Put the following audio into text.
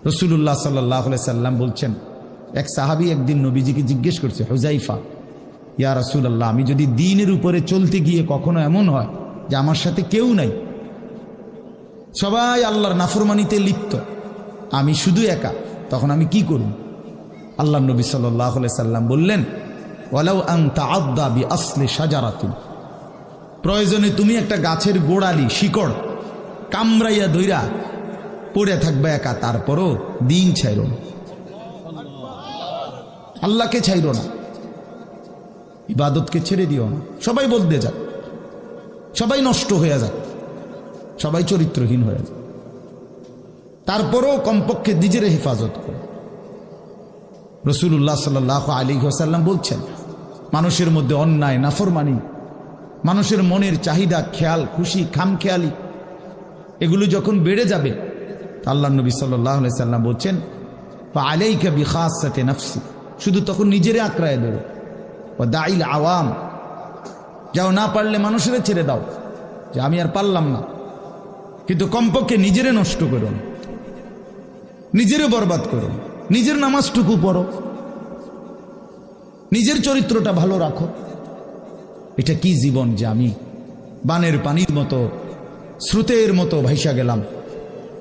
রাসূলুল্লাহ সাল্লাল্লাহু আলাইহি সাল্লাম বলছেন, এক সাহাবী একদিন নবীজিকে জিজ্ঞেস করছে, হুযাইফা, ইয়া রাসূলুল্লাহ, আমি যদি দ্বীনের উপরে চলতে গিয়ে কখনো এমন হয় যে আমার সাথে কেউ নাই, সবাই আল্লাহর নাফরমানিতে লিপ্ত, আমি শুধু একা, তখন আমি কি করব? আল্লাহর নবী সাল্লাল্লাহু আলাইহি সাল্লাম বললেন, ওয়ালাউ আন তাআদ্দা বিআসলি শাজারাতিন, প্রয়োজনে তুমি একটা গাছের গোড়ালি শিকড় কামড়াইয়া ধইরা পড়ে থাকবে একা, তারপরও দ্বীন ছাইরো না, আল্লাহকে ছাইরো না, ইবাদতকে ছেড়ে দিও না। সবাই বদলে যাক, সবাই নষ্ট হয়ে যাক, সবাই চরিত্রহীন হয়ে যাক, তারপরও কমপক্ষে নিজের হেফাজত করো। রাসূলুল্লাহ সাল্লাল্লাহু আলাইহি ওয়াসাল্লাম বলছেন, মানুষের মধ্যে অন্যায়, নাফরমানি, মানুষের মনের চাহিদা, খেয়াল খুশি, খামখেয়ালি, এগুলো যখন বেড়ে যাবে, আল্লাহর নবী সাল্লাল্লাহু আলাইহি ওয়াসাল্লাম বলছেন, ফাআলাইকা বিখাসাতি নাফসি, শুধু তখন নিজেরে আঁকড়ায় দেবে, ও দাইল আওয়াম, যাও না পারলে মানুষের ছেড়ে দাও যে আমি আর পারলাম না, কিন্তু কমপক্ষে নিজেরে নষ্ট করো না, নিজেরে বরবাদ করো, নিজের নামাজটুকু পড়ো, নিজের চরিত্রটা ভালো রাখো। এটা কি জীবন যে আমি বানের পানির মতো, স্রোতের মতো ভাইসা গেলাম,